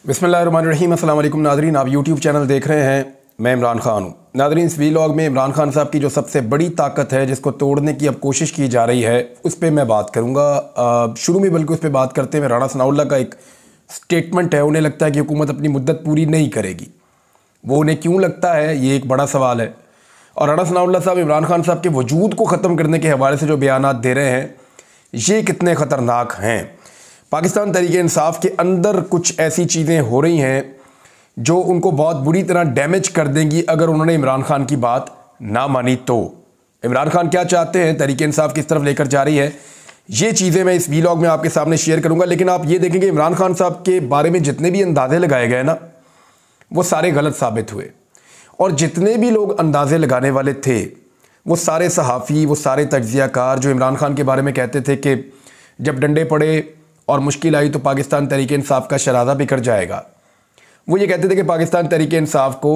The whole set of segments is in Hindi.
बिस्मिल्लाहिर्रहमानिर्रहीम। अस्सलाम वालेकुम नाज़रीन, आप यूट्यूब चैनल देख रहे हैं। मैं इमरान खान हूँ। नाज़रीन, इस वीलॉग में इमरान खान साहब की जो सबसे बड़ी ताकत है जिसको तोड़ने की अब कोशिश की जा रही है उस पर मैं बात करूँगा। शुरू में बल्कि उस पर बात करते हुए राणा सनाउल्लाह का एक स्टेटमेंट है। उन्हें लगता है कि हुकूमत अपनी मुद्दत पूरी नहीं करेगी। वो उन्हें क्यों लगता है, ये एक बड़ा सवाल है। और राणा सनाउल्लाह साहब इमरान खान साहब के वजूद को ख़त्म करने के हवाले से जो बयानात दे रहे हैं ये कितने ख़तरनाक हैं। पाकिस्तान तहरीक इंसाफ के अंदर कुछ ऐसी चीज़ें हो रही हैं जो उनको बहुत बुरी तरह डैमेज कर देंगी अगर उन्होंने इमरान खान की बात ना मानी तो। इमरान खान क्या चाहते हैं, तहरीक इंसाफ किस तरफ लेकर जा रही है, ये चीज़ें मैं इस वीलॉग में आपके सामने शेयर करूंगा। लेकिन आप ये देखेंगे इमरान खान साहब के बारे में जितने भी अंदाजे लगाए गए ना वो सारे गलत साबित हुए। और जितने भी लोग अंदाजे लगाने वाले थे वो सारे सहाफ़ी, वो सारे तज्ज़ियाकार जो इमरान खान के बारे में कहते थे कि जब डंडे पड़े और मुश्किल आई तो पाकिस्तान तहरीक इंसाफ का शराज़ा बिखर जाएगा, वो ये कहते थे कि पाकिस्तान तहरीक इंसाफ को,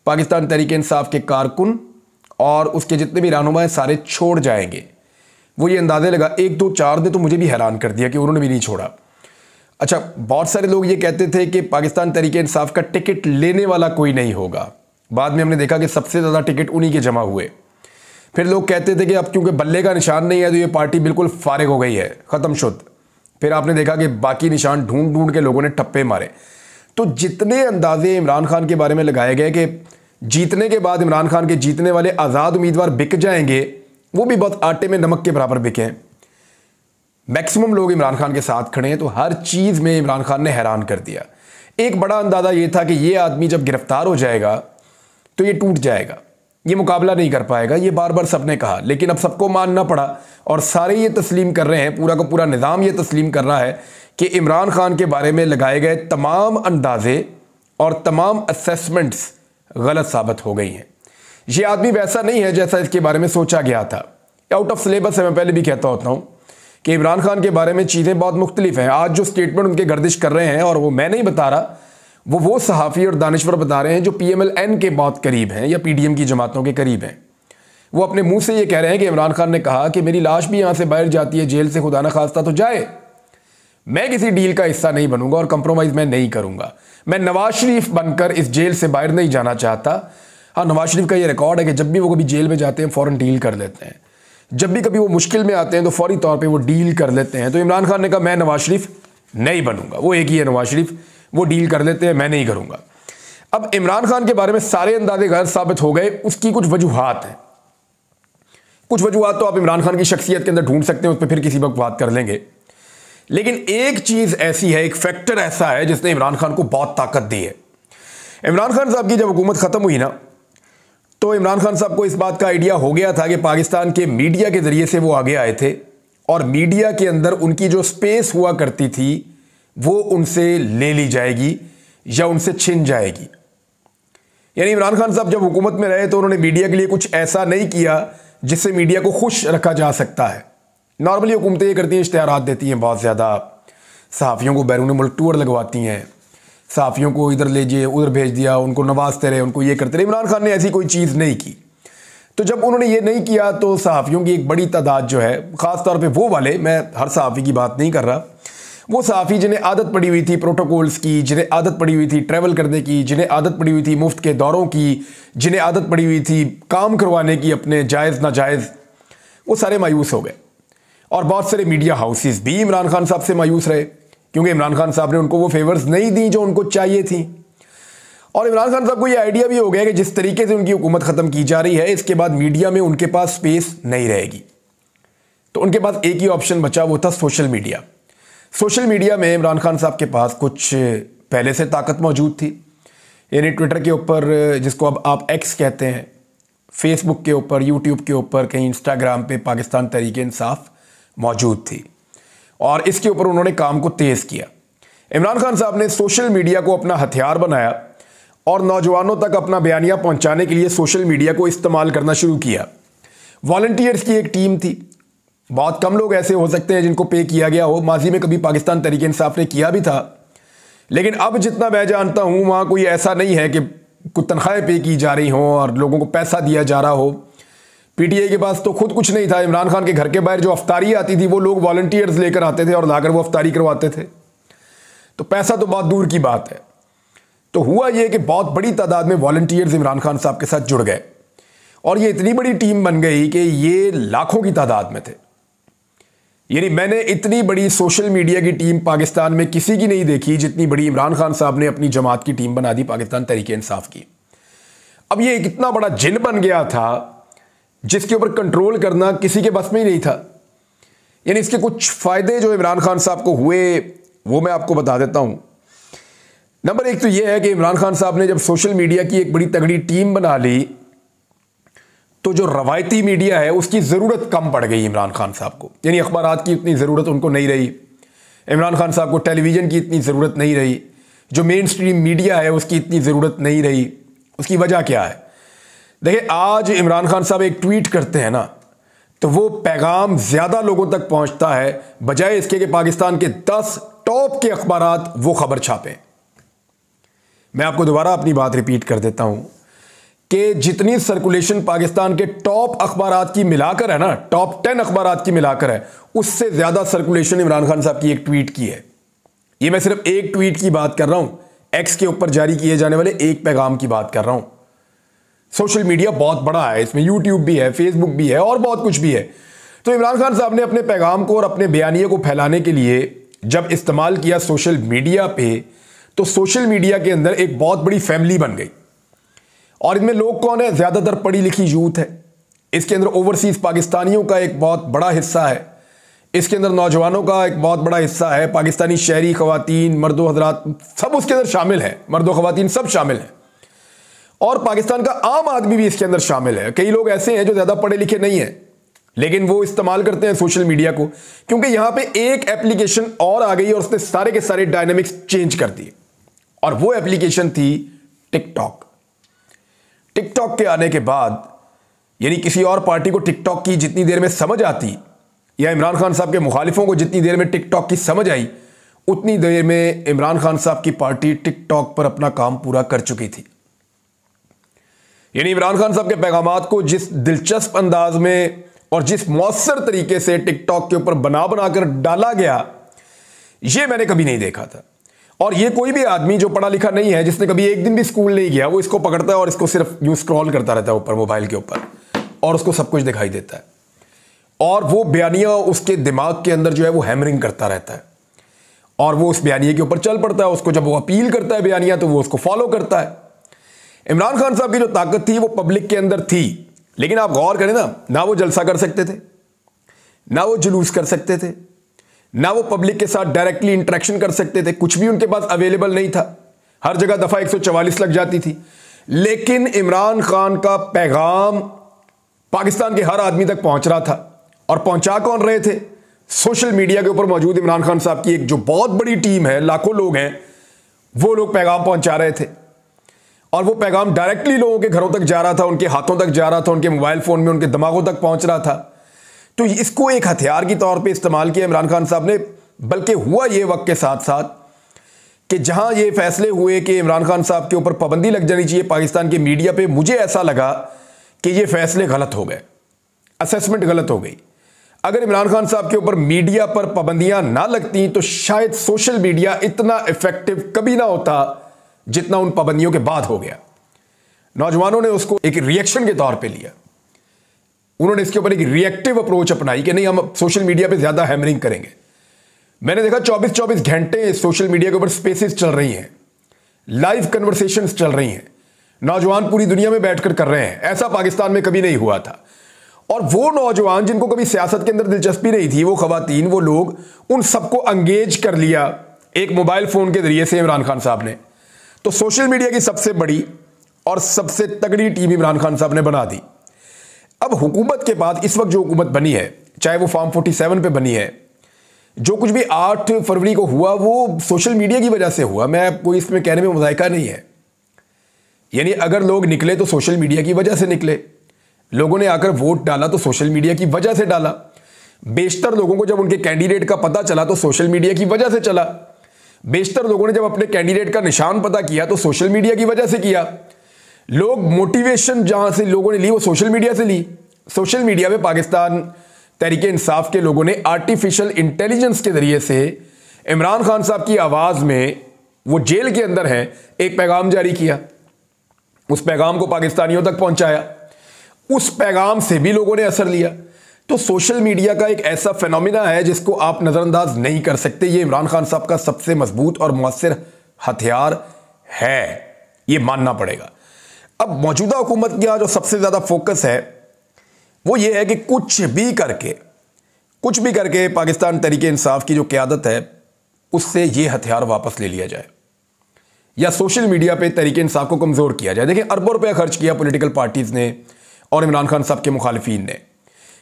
पाकिस्तान तहरीक इंसाफ के कारकुन और उसके जितने भी रहनुमा हैं सारे छोड़ जाएंगे। वो ये अंदाज़े लगा, 1 2 4 ने तो मुझे भी हैरान कर दिया कि उन्होंने भी नहीं छोड़ा। अच्छा, बहुत सारे लोग ये कहते थे कि पाकिस्तान तहरीक इंसाफ का टिकट लेने वाला कोई नहीं होगा। बाद में हमने देखा कि सबसे ज़्यादा टिकट उन्हीं के जमा हुए। फिर लोग कहते थे कि अब क्योंकि बल्ले का निशान नहीं है तो ये पार्टी बिल्कुल फारिग हो गई है, ख़त्म शुद्ध। फिर आपने देखा कि बाकी निशान ढूंढ ढूंढ के लोगों ने ठप्पे मारे। तो जितने अंदाजे इमरान खान के बारे में लगाए गए कि जीतने के बाद इमरान खान के जीतने वाले आज़ाद उम्मीदवार बिक जाएंगे, वो भी बहुत आटे में नमक के बराबर बिके हैं। मैक्सिमम लोग इमरान खान के साथ खड़े हैं, तो हर चीज़ में इमरान खान ने हैरान कर दिया। एक बड़ा अंदाज़ा ये था कि ये आदमी जब गिरफ्तार हो जाएगा तो ये टूट जाएगा, ये मुकाबला नहीं कर पाएगा। ये बार बार सबने कहा, लेकिन अब सबको मानना पड़ा और सारे ये तस्लीम कर रहे हैं, पूरा का पूरा निज़ाम ये तस्लीम कर रहा है कि इमरान खान के बारे में लगाए गए तमाम अंदाजे और तमाम असेसमेंट्स गलत साबित हो गई हैं। ये आदमी वैसा नहीं है जैसा इसके बारे में सोचा गया था। आउट ऑफ सिलेबस है। मैं पहले भी कहता होता हूँ कि इमरान खान के बारे में चीज़ें बहुत मुख्तलिफ हैं। आज जो स्टेटमेंट उनके गर्दिश कर रहे हैं, और वो मैं नहीं बता रहा, वो सहाफ़ी और दानिश्वर बता रहे हैं जो PMLN के बहुत करीब हैं या PDM की जमातों के करीब हैं। वो अपने मुंह से ये कह रहे हैं कि इमरान खान ने कहा कि मेरी लाश भी यहाँ से बाहर जाती है जेल से, खुदा न खास्ता तो जाए, मैं किसी डील का हिस्सा नहीं बनूंगा और कंप्रोमाइज़ मैं नहीं करूंगा। मैं नवाज शरीफ बनकर इस जेल से बाहर नहीं जाना चाहता। हाँ, नवाज शरीफ का ये रिकॉर्ड है कि जब भी वो कभी जेल में जाते हैं फ़ौरन डील कर लेते हैं, जब भी कभी वो मुश्किल में आते हैं तो फौरी तौर पे वो डील कर लेते हैं। तो इमरान खान ने कहा मैं नवाज शरीफ नहीं बनूंगा। वो एक ही है नवाज शरीफ, वो डील कर लेते हैं, मैं नहीं करूंगा। अब इमरान खान के बारे में सारे अंदाजे गलत साबित हो गए। उसकी कुछ वजूहात हैं। कुछ वजूहात तो आप इमरान खान की शख्सियत के अंदर ढूंढ सकते हैं, उस पर फिर किसी वक्त बात कर लेंगे। लेकिन एक चीज़ ऐसी है, एक फैक्टर ऐसा है जिसने इमरान खान को बहुत ताकत दी है। इमरान खान साहब की जब हुकूमत ख़त्म हुई ना, तो इमरान खान साहब को इस बात का आइडिया हो गया था कि पाकिस्तान के मीडिया के ज़रिए से वो आगे आए थे और मीडिया के अंदर उनकी जो स्पेस हुआ करती थी वो उनसे ले ली जाएगी या उनसे छिन जाएगी। यानी इमरान खान साहब जब हुकूमत में रहे तो उन्होंने मीडिया के लिए कुछ ऐसा नहीं किया जिससे मीडिया को खुश रखा जा सकता है। नॉर्मली हुकूमतें ये करती हैं, इश्तिहारात देती हैं, बहुत ज़्यादा सहाफ़ियों को बैरून मुल्क टूर लगवाती हैं, सहाफ़ियों को इधर लीजिए उधर भेज दिया, उनको नवाजते रहे, उनको ये करते रहे। इमरान खान ने ऐसी कोई चीज़ नहीं की। तो जब उन्होंने ये नहीं किया तो सहाफ़ियों की एक बड़ी तादाद जो है, ख़ास तौर पे वो वाले, मैं हर सहाफ़ी की बात नहीं कर रहा, वो सहाफ़ी जिन्हें आदत पड़ी हुई थी प्रोटोकॉल्स की, जिन्हें आदत पड़ी हुई थी ट्रैवल करने की, जिन्हें आदत पड़ी हुई थी मुफ्त के दौरों की, जिन्हें आदत पड़ी हुई थी काम करवाने की अपने जायज़ नाजायज़, वो सारे मायूस हो गए। और बहुत सारे मीडिया हाउसेस भी इमरान खान साहब से मायूस रहे क्योंकि इमरान खान साहब ने उनको वो फेवर्स नहीं दी जो उनको चाहिए थी। और इमरान खान साहब को ये आइडिया भी हो गया कि जिस तरीके से उनकी हुकूमत ख़त्म की जा रही है, इसके बाद मीडिया में उनके पास स्पेस नहीं रहेगी। तो उनके पास एक ही ऑप्शन बचा, वो था सोशल मीडिया। सोशल मीडिया में इमरान खान साहब के पास कुछ पहले से ताकत मौजूद थी। यानी ट्विटर के ऊपर, जिसको अब आप एक्स कहते हैं, फेसबुक के ऊपर, यूट्यूब के ऊपर, कहीं इंस्टाग्राम पे पाकिस्तान तहरीक इंसाफ मौजूद थी और इसके ऊपर उन्होंने काम को तेज़ किया। इमरान खान साहब ने सोशल मीडिया को अपना हथियार बनाया और नौजवानों तक अपना बयानिया पहुंचाने के लिए सोशल मीडिया को इस्तेमाल करना शुरू किया। वॉलंटियर्स की एक टीम थी। बहुत कम लोग ऐसे हो सकते हैं जिनको पे किया गया हो। माजी में कभी पाकिस्तान तहरीक इंसाफ ने किया भी था, लेकिन अब जितना मैं जानता हूँ वहाँ कोई ऐसा नहीं है कि कुछ तनख्वाहें पे की जा रही हों और लोगों को पैसा दिया जा रहा हो। PTI के पास तो खुद कुछ नहीं था। इमरान खान के घर के बाहर जो अफ्तारी आती थी वो लोग वॉलंटियर्स लेकर आते थे और लाकर वो अफ्तारी करवाते थे। तो पैसा तो बहुत दूर की बात है। तो हुआ ये कि बहुत बड़ी तादाद में वॉलंटियर्स इमरान खान साहब के साथ जुड़ गए और ये इतनी बड़ी टीम बन गई कि ये लाखों की तादाद में थे। यानी मैंने इतनी बड़ी सोशल मीडिया की टीम पाकिस्तान में किसी की नहीं देखी जितनी बड़ी इमरान खान साहब ने अपनी जमात की टीम बना दी, पाकिस्तान तहरीक इंसाफ की। अब ये इतना बड़ा जिन बन गया था जिसके ऊपर कंट्रोल करना किसी के बस में ही नहीं था। यानी इसके कुछ फायदे जो इमरान खान साहब को हुए वो मैं आपको बता देता हूं। नंबर एक तो यह है कि इमरान खान साहब ने जब सोशल मीडिया की एक बड़ी तगड़ी टीम बना ली तो जो रवायती मीडिया है उसकी ज़रूरत कम पड़ गई इमरान खान साहब को। यानी अखबारात की इतनी ज़रूरत उनको नहीं रही, इमरान खान साहब को टेलीविज़न की इतनी ज़रूरत नहीं रही, जो मेन स्ट्रीम मीडिया है उसकी इतनी ज़रूरत नहीं रही। उसकी वजह क्या है? देखिए, आज इमरान खान साहब एक ट्वीट करते हैं ना तो वो पैगाम ज़्यादा लोगों तक पहुंचता है बजाय इसके कि पाकिस्तान के 10 टॉप के अखबारात वो खबर छापें। मैं आपको दोबारा अपनी बात रिपीट कर देता हूं कि जितनी सर्कुलेशन पाकिस्तान के टॉप अखबारात की मिलाकर है ना, टॉप 10 अखबारात की मिलाकर है, उससे ज़्यादा सर्कुलेशन इमरान खान साहब की एक ट्वीट की है। ये मैं सिर्फ एक ट्वीट की बात कर रहा हूं, एक्स के ऊपर जारी किए जाने वाले एक पैगाम की बात कर रहा हूं। सोशल मीडिया बहुत बड़ा है, इसमें यूट्यूब भी है, फेसबुक भी है और बहुत कुछ भी है। तो इमरान खान साहब ने अपने पैगाम को और अपने बयानिए को फैलाने के लिए जब इस्तेमाल किया सोशल मीडिया पे, तो सोशल मीडिया के अंदर एक बहुत बड़ी फैमिली बन गई। और इनमें लोग कौन है? ज़्यादातर पढ़ी लिखी यूथ है। इसके अंदर ओवरसीज़ पाकिस्तानियों का एक बहुत बड़ा हिस्सा है, इसके अंदर नौजवानों का एक बहुत बड़ा हिस्सा है, पाकिस्तानी शहरी ख़वातीन, मर्दो हजरात सब उसके अंदर शामिल हैं, मर्दो ख़वातीन सब शामिल हैं। और पाकिस्तान का आम आदमी भी इसके अंदर शामिल है। कई लोग ऐसे हैं जो ज़्यादा पढ़े लिखे नहीं हैं लेकिन वो इस्तेमाल करते हैं सोशल मीडिया को, क्योंकि यहां पे एक एप्लीकेशन और आ गई और उसने सारे के सारे डायनामिक्स चेंज कर दिए। और वो एप्लीकेशन थी टिकटॉक। टिकटॉक के आने के बाद यानी किसी और पार्टी को टिकटॉक की जितनी देर में समझ आती या इमरान खान साहब के मुखालिफों को जितनी देर में टिकटॉक की समझ आई, उतनी देर में इमरान खान साहब की पार्टी टिकटॉक पर अपना काम पूरा कर चुकी थी। यानी इमरान खान साहब के पैगामात को जिस दिलचस्प अंदाज में और जिस मौसर तरीके से टिकटॉक के ऊपर बना बनाकर डाला गया, यह मैंने कभी नहीं देखा था। और ये कोई भी आदमी जो पढ़ा लिखा नहीं है, जिसने कभी एक दिन भी स्कूल नहीं गया, वो इसको पकड़ता है और इसको सिर्फ यूं स्क्रॉल करता रहता है ऊपर मोबाइल के ऊपर और उसको सब कुछ दिखाई देता है। और वो बयानिया उसके दिमाग के अंदर जो है वो हैमरिंग करता रहता है और वो उस बयानिए के ऊपर चल पड़ता है। उसको जब वो अपील करता है बयानिया तो वो उसको फॉलो करता है। इमरान खान साहब की जो ताकत थी वो पब्लिक के अंदर थी, लेकिन आप गौर करें ना वो जलसा कर सकते थे, ना वो जुलूस कर सकते थे, ना वो पब्लिक के साथ डायरेक्टली इंटरेक्शन कर सकते थे। कुछ भी उनके पास अवेलेबल नहीं था। हर जगह दफा 144 लग जाती थी। लेकिन इमरान खान का पैगाम पाकिस्तान के हर आदमी तक पहुंच रहा था। और पहुंचा कौन रहे थे? सोशल मीडिया के ऊपर मौजूद इमरान खान साहब की एक जो बहुत बड़ी टीम है, लाखों लोग हैं, वो लोग पैगाम पहुंचा रहे थे। और वो पैगाम डायरेक्टली लोगों के घरों तक जा रहा था, उनके हाथों तक जा रहा था, उनके मोबाइल फोन में, उनके दिमागों तक पहुंच रहा था। तो इसको एक हथियार के तौर पे इस्तेमाल किया इमरान खान साहब ने। बल्कि हुआ ये वक्त के साथ साथ कि जहां ये फैसले हुए कि इमरान खान साहब के ऊपर पाबंदी लग जानी चाहिए पाकिस्तान के मीडिया पे, मुझे ऐसा लगा कि ये फैसले गलत हो गए, असेसमेंट गलत हो गई। अगर इमरान खान साहब के ऊपर मीडिया पर पाबंदियां ना लगती तो शायद सोशल मीडिया इतना इफेक्टिव कभी ना होता जितना उन पाबंदियों के बाद हो गया। नौजवानों ने उसको एक रिएक्शन के तौर पे लिया। उन्होंने इसके ऊपर एक रिएक्टिव अप्रोच अपनाई कि नहीं, हम सोशल मीडिया पे ज्यादा हैमरिंग करेंगे। मैंने देखा 24-24 घंटे सोशल मीडिया के ऊपर स्पेसेस चल रही हैं, लाइव कन्वर्सेशंस चल रही हैं, नौजवान पूरी दुनिया में बैठकर कर रहे हैं। ऐसा पाकिस्तान में कभी नहीं हुआ था। और वो नौजवान जिनको कभी सियासत के अंदर दिलचस्पी नहीं थी, वो खवातीन, वो लोग, उन सबको अंगेज कर लिया एक मोबाइल फोन के जरिए से इमरान खान साहब ने। तो सोशल मीडिया की सबसे बड़ी और सबसे तगड़ी टीम इमरान खान साहब ने बना दी। अब हुकूमत के बाद इस वक्त जो हुकूमत बनी है, चाहे वो फॉर्म 47 पे बनी है, जो कुछ भी 8 फरवरी को हुआ वो सोशल मीडिया की वजह से हुआ। मैं कोई इसमें कहने में मुज़ायका नहीं है। यानी अगर लोग निकले तो सोशल मीडिया की वजह से निकले, लोगों ने आकर वोट डाला तो सोशल मीडिया की वजह से डाला, बेशतर लोगों को जब उनके कैंडिडेट का पता चला तो सोशल मीडिया की वजह से चला, बेशतर लोगों ने जब अपने कैंडिडेट का निशान पता किया तो सोशल मीडिया की वजह से किया। लोग मोटिवेशन जहां से लोगों ने ली वो सोशल मीडिया से ली। सोशल मीडिया में पाकिस्तान तहरीक इंसाफ के लोगों ने आर्टिफिशियल इंटेलिजेंस के जरिए से इमरान खान साहब की आवाज़ में वो जेल के अंदर हैं, एक पैगाम जारी किया, उस पैगाम को पाकिस्तानियों तक पहुंचाया, उस पैगाम से भी लोगों ने असर लिया। तो सोशल मीडिया का एक ऐसा फिनोमिना है जिसको आप नजरअंदाज नहीं कर सकते। ये इमरान खान साहब का सबसे मजबूत और मुअस्सिर हथियार है, ये मानना पड़ेगा। अब मौजूदा हुकूमत का जो सबसे ज्यादा फोकस है वो ये है कि कुछ भी करके पाकिस्तान तहरीके इंसाफ की जो क़यादत है उससे ये हथियार वापस ले लिया जाए, या सोशल मीडिया पे तहरीके इंसाफ को कमज़ोर किया जाए। देखिए, अरबों रुपया खर्च किया पॉलिटिकल पार्टीज़ ने और इमरान खान साहब के मुखालिफिन ने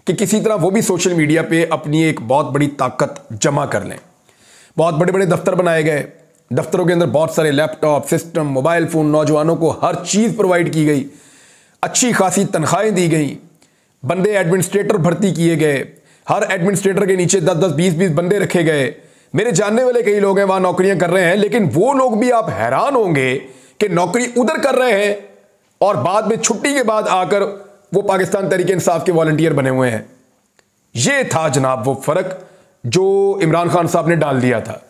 कि किसी तरह वो भी सोशल मीडिया पे अपनी एक बहुत बड़ी ताकत जमा कर लें। बहुत बड़े बड़े दफ्तर बनाए गए, दफ्तरों के अंदर बहुत सारे लैपटॉप, सिस्टम, मोबाइल फ़ोन, नौजवानों को हर चीज़ प्रोवाइड की गई, अच्छी खासी तनख्वाहें दी गई, बंदे एडमिनिस्ट्रेटर भर्ती किए गए, हर एडमिनिस्ट्रेटर के नीचे 10-10, 20-20 बंदे रखे गए। मेरे जानने वाले कई लोग हैं वहां नौकरियां कर रहे हैं, लेकिन वो लोग भी आप हैरान होंगे कि नौकरी उधर कर रहे हैं और बाद में छुट्टी के बाद आकर वो पाकिस्तान तहरीके इंसाफ के वॉलंटियर बने हुए हैं। ये था जनाब वो फर्क जो इमरान खान साहब ने डाल दिया था।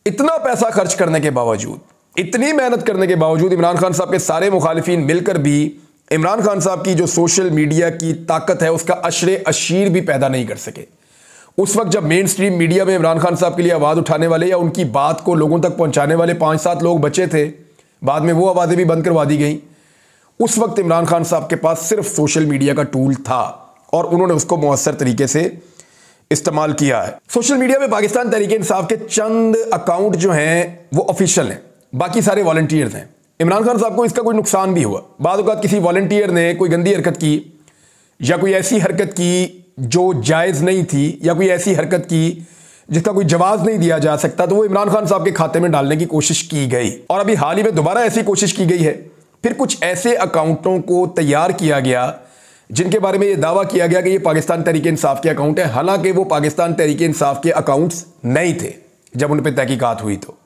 इतना पैसा खर्च करने के बावजूद, इतनी मेहनत करने के बावजूद इमरान खान साहब के सारे मुखालिफिन मिलकर भी इमरान खान साहब की जो सोशल मीडिया की ताकत है उसका अशरे अशीर भी पैदा नहीं कर सके। उस वक्त जब मेन स्ट्रीम मीडिया में इमरान खान साहब के लिए आवाज़ उठाने वाले या उनकी बात को लोगों तक पहुंचाने वाले 5-7 लोग बचे थे, बाद में वो आवाज़ें भी बंद करवा दी गई। उस वक्त इमरान खान साहब के पास सिर्फ सोशल मीडिया का टूल था और उन्होंने उसको मुअस्सर तरीके से इस्तेमाल किया है। सोशल मीडिया में पाकिस्तान तहरीके इंसाफ के चंद अकाउंट जो हैं वो ऑफिशियल हैं, बाकी सारे वॉलंटियर्स हैं। इमरान खान साहब को इसका कोई नुकसान भी हुआ। बाद औक़ात किसी वॉलंटियर ने कोई गंदी हरकत की या कोई ऐसी हरकत की जो जायज़ नहीं थी या कोई ऐसी हरकत की जिसका कोई जवाब नहीं दिया जा सकता, तो वो इमरान खान साहब के खाते में डालने की कोशिश की गई और अभी हाल ही में दोबारा ऐसी कोशिश की गई है। फिर कुछ ऐसे अकाउंटों को तैयार किया गया जिनके बारे में ये दावा किया गया कि ये पाकिस्तान तहरीके इंसाफ के अकाउंट है, हालांकि वो पाकिस्तान तहरीके इंसाफ के अकाउंट्स नहीं थे जब उन पर तहकीकात हुई। तो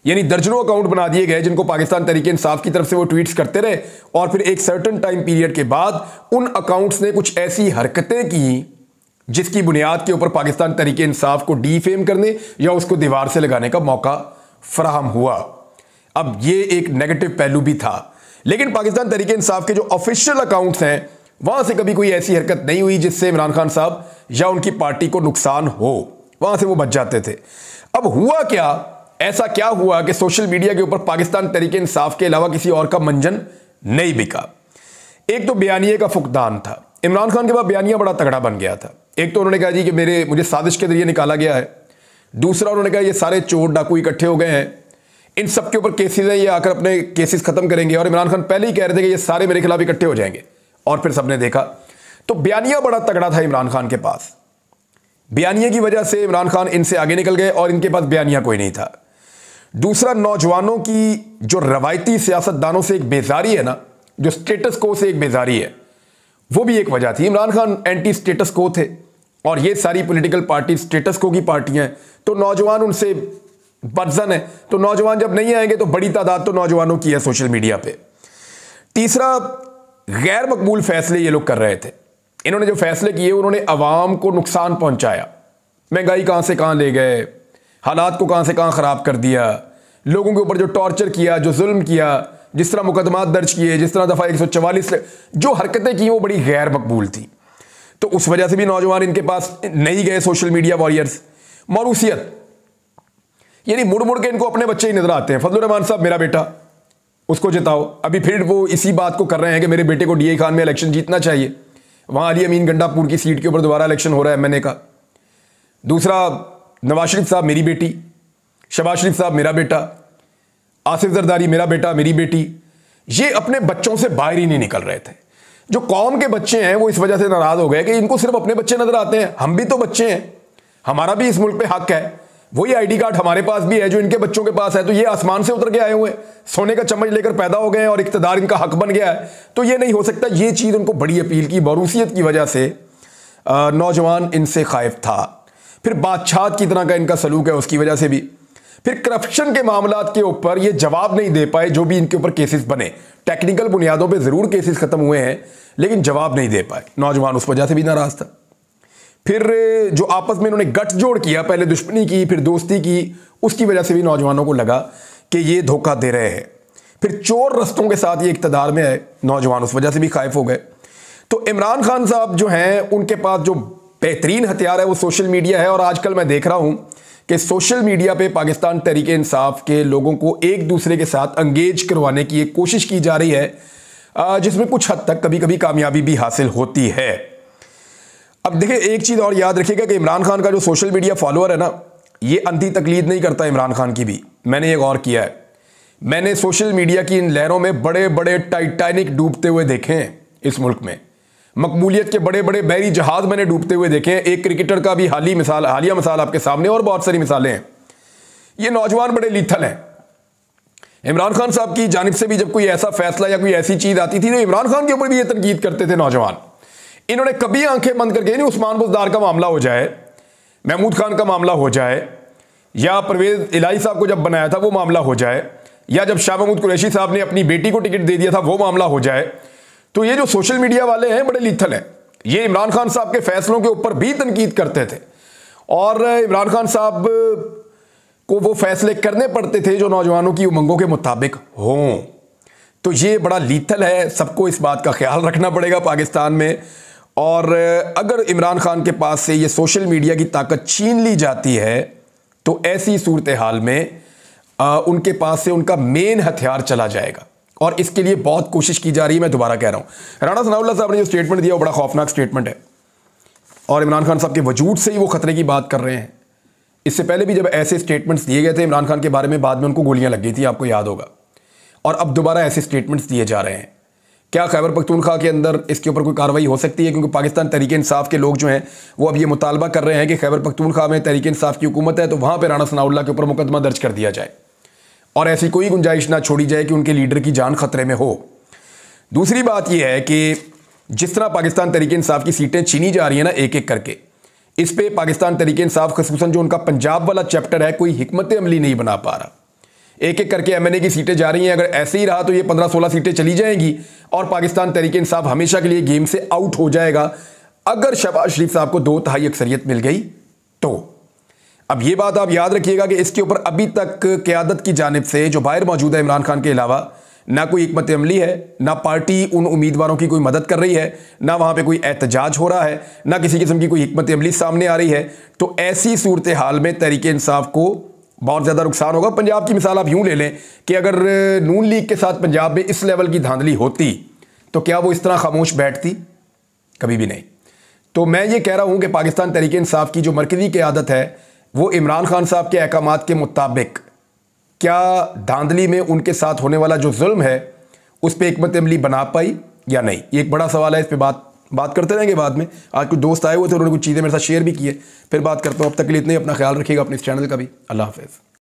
यानी दर्जनों अकाउंट बना दिए गए जिनको पाकिस्तान तहरीके इंसाफ की तरफ से वो ट्वीट्स करते रहे और फिर एक सर्टेन टाइम पीरियड के बाद उन अकाउंट्स ने कुछ ऐसी हरकतें की जिसकी बुनियाद के ऊपर पाकिस्तान तहरीके इंसाफ को डीफेम करने या उसको दीवार से लगाने का मौका फराहम हुआ। अब ये एक नेगेटिव पहलू भी था, लेकिन पाकिस्तान तहरीके इंसाफ के जो ऑफिशियल अकाउंट्स हैं वहां से कभी कोई ऐसी हरकत नहीं हुई जिससे इमरान खान साहब या उनकी पार्टी को नुकसान हो, वहां से वो बच जाते थे। अब हुआ क्या, ऐसा क्या हुआ कि सोशल मीडिया के ऊपर पाकिस्तान तहरीके इंसाफ के अलावा किसी और का मंजन नहीं बिका। एक तो बयानिए का फुकदान था, इमरान खान के बाद बयानिया बड़ा तगड़ा बन गया था। एक तो उन्होंने कहा जी कि मुझे साजिश के जरिए निकाला गया है, दूसरा उन्होंने कहा ये सारे चोर डाकू इकट्ठे हो गए हैं, इन सब के ऊपर केसेस हैं, ये आकर अपने केसेस खत्म करेंगे, और इमरान खान पहले ही कह रहे थे कि ये सारे मेरे खिलाफ इकट्ठे हो जाएंगे, और फिर सबने देखा। तो बयानिया बड़ा तगड़ा था इमरान खान के पास, बयानिया की वजह से इमरान खान इनसे आगे निकल गए और इनके पास बयानिया कोई नहीं था। दूसरा, नौजवानों की जो रवायती सियासतदानों से एक बेजारी है ना, जो स्टेटस को से एक बेजारी है, वो भी एक वजह थी। इमरान खान एंटी स्टेटस को थे और ये सारी पॉलिटिकल पार्टी स्टेटस को की पार्टियां हैं, तो नौजवान उनसे बर्जन है। तो नौजवान जब नहीं आएंगे तो बड़ी तादाद तो नौजवानों की है सोशल मीडिया पे। तीसरा, गैर मकबूल फैसले ये लोग कर रहे थे। इन्होंने जो फैसले किए उन्होंने अवाम को नुकसान पहुंचाया, महंगाई कहां से कहां ले गए, हालात को कहां से कहां खराब कर दिया, लोगों के ऊपर जो टॉर्चर किया, जो जुल्म किया, जिस तरह मुकदमात दर्ज किए, जिस तरह दफा 144 जो हरकतें की वो बड़ी गैर मकबूल थी। तो उस वजह से भी नौजवान इनके पास नहीं गए सोशल मीडिया वॉरियर्स। मौरूसियत, यानी मुड़ मुड़ के इनको अपने बच्चे ही नजर आते हैं। फजलुर रहमान साहब मेरा बेटा, उसको जिताओ। अभी फिर वो इसी बात को कर रहे हैं कि मेरे बेटे को डीए खान में इलेक्शन जीतना चाहिए। वहां अली अमीन गंडापुर की सीट के ऊपर दोबारा इलेक्शन हो रहा है एमएनए का। दूसरा, नवाज शरीफ साहब मेरी बेटी, शहबाज शरीफ साहब मेरा बेटा, आसिफ जरदारी मेरा बेटा मेरी बेटी। ये अपने बच्चों से बाहर ही नहीं निकल रहे थे। जो कौम के बच्चे हैं वो इस वजह से नाराज हो गए कि इनको सिर्फ अपने बच्चे नजर आते हैं। हम भी तो बच्चे हैं, हमारा भी इस मुल्क पे हक है, वही आईडी कार्ड हमारे पास भी है जो इनके बच्चों के पास है। तो ये आसमान से उतर के आए हुए, सोने का चम्मच लेकर पैदा हो गए हैं और इख्तिदार इनका हक बन गया है, तो ये नहीं हो सकता। ये चीज उनको बड़ी अपील की। बरूसियत की वजह से नौजवान इनसे खाइफ था। फिर बादशाह की तरह का इनका सलूक है, उसकी वजह से भी। फिर करप्शन के मामलात के ऊपर ये जवाब नहीं दे पाए, जो भी इनके ऊपर केसेस बने। टेक्निकल बुनियादों पे जरूर केसेस खत्म हुए हैं लेकिन जवाब नहीं दे पाए। नौजवान उस वजह से भी नाराज था। फिर जो आपस में इन्होंने गठजोड़ किया, पहले दुश्मनी की फिर दोस्ती की, उसकी वजह से भी नौजवानों को लगा कि ये धोखा दे रहे हैं। फिर चोर रस्तों के साथ ये इक़्तिदार में आए, नौजवान उस वजह से भी खाइफ हो गए। तो इमरान खान साहब जो हैं उनके पास जो बेहतरीन हथियार है वो सोशल मीडिया है। और आजकल मैं देख रहा हूं कि सोशल मीडिया पे पाकिस्तान तहरीक इंसाफ के लोगों को एक दूसरे के साथ एंगेज करवाने की एक कोशिश की जा रही है, जिसमें कुछ हद तक कभी कभी कामयाबी भी हासिल होती है। अब देखिए, एक चीज़ और याद रखिएगा कि इमरान खान का जो सोशल मीडिया फॉलोअर है ना, ये अंधी तकलीद नहीं करता इमरान खान की भी। मैंने एक और किया है, मैंने सोशल मीडिया की इन लहरों में बड़े बड़े टाइटैनिक डूबते हुए देखे हैं इस मुल्क में। मकबूलियत के बड़े बड़े बहरी जहाज मैंने डूबते हुए देखे हैं। एक क्रिकेटर का भी हालिया मिसाल आपके सामने, और बहुत सारी मिसालें हैं। ये नौजवान बड़े लीथल हैं। इमरान खान साहब की जानिब से भी जब कोई ऐसा फैसला या कोई ऐसी चीज आती थी तो इमरान खान के ऊपर भी ये तनकीद करते थे नौजवान। इन्होंने कभी आंखें बंद करके नहीं, उस्मान बुज़दार का मामला हो जाए, महमूद खान का मामला हो जाए, या परवेज इलाही साहब को जब बनाया था वो मामला हो जाए, या जब शाह महमूद कुरैशी साहब ने अपनी बेटी को टिकट दे दिया था वो मामला हो जाए, तो ये जो सोशल मीडिया वाले हैं बड़े लीथल हैं। ये इमरान खान साहब के फैसलों के ऊपर भी तनकीद करते थे, और इमरान खान साहब को वो फैसले करने पड़ते थे जो नौजवानों की उमंगों के मुताबिक हों। तो ये बड़ा लीथल है, सबको इस बात का ख्याल रखना पड़ेगा पाकिस्तान में। और अगर इमरान खान के पास से ये सोशल मीडिया की ताकत छीन ली जाती है तो ऐसी सूरत हाल में उनके पास से उनका मेन हथियार चला जाएगा, और इसके लिए बहुत कोशिश की जा रही है। मैं दोबारा कह रहा हूं, राणा सनाउल्लाह साहब ने जो स्टेटमेंट दिया वो बड़ा खौफनाक स्टेटमेंट है, और इमरान खान साहब के वजूद से ही वो खतरे की बात कर रहे हैं। इससे पहले भी जब ऐसे स्टेटमेंट्स दिए गए थे इमरान खान के बारे में, बाद में उनको गोलियां लग गई थी, आपको याद होगा। और अब दोबारा ऐसे स्टेटमेंट्स दिए जा रहे हैं। क्या खैबर पख्तूनख्वा के अंदर इसके ऊपर कोई कार्रवाई हो सकती है? क्योंकि पाकिस्तान तहरीक इंसाफ के लोग जो हैं वो अब ये मुतालबा कर रहे हैं कि खैबर पख्तूनख्वा में तहरीक इंसाफ की हुकूमत है तो वहां पर राणा सनाउल्लाह के ऊपर मुकदमा दर्ज कर दिया जाए, और ऐसी कोई गुंजाइश ना छोड़ी जाए कि उनके लीडर की जान खतरे में हो। दूसरी बात यह है कि जिस तरह पाकिस्तान तहरीक इंसाफ की सीटें छीनी जा रही हैं ना एक एक करके, इस पे पाकिस्तान तहरीक इंसाफ खसूसन जो उनका पंजाब वाला चैप्टर है कोई हिकमत अमली नहीं बना पा रहा। एक एक करके एमएनए की सीटें जा रही हैं। अगर ऐसे ही रहा तो ये 15-16 सीटें चली जाएंगी और पाकिस्तान तहरीक इंसाफ हमेशा के लिए गेम से आउट हो जाएगा, अगर शहबाज शरीफ साहब को 2/3 अक्सरियत मिल गई तो। अब ये बात आप याद रखिएगा कि इसके ऊपर अभी तक क़यादत की जानिब से जो बाहर मौजूद है इमरान खान के अलावा, ना कोई हिकमत अमली है, ना पार्टी उन उम्मीदवारों की कोई मदद कर रही है, ना वहाँ पे कोई एहतजाज हो रहा है, ना किसी किस्म की कोई हिकमत अमली सामने आ रही है। तो ऐसी सूरत हाल में तहरीक इंसाफ को बहुत ज़्यादा नुकसान होगा। पंजाब की मिसाल आप यूँ ले लें कि अगर नून लीग के साथ पंजाब में इस लेवल की धांधली होती तो क्या वो इस तरह खामोश बैठती? कभी भी नहीं। तो मैं ये कह रहा हूँ कि पाकिस्तान तहरीक इंसाफ की जो मरकज़ी क़यादत है वो इमरान खान साहब के अहकामात के मुताबिक क्या धांधली में उनके साथ होने वाला जो जुल्म है उस पर हिकमत अमली बना पाई या नहीं, ये एक बड़ा सवाल है। इस पर बात करते रहेंगे बाद में। आज कुछ दोस्त आए हुए थे, उन्होंने कुछ चीज़ें मेरे साथ शेयर भी किए, फिर बात करता हूँ। अब तक के लिए इतना ही, अपना ख्याल रखिएगा, अपने इस चैनल का भी। अल्लाह हाफ़िज़।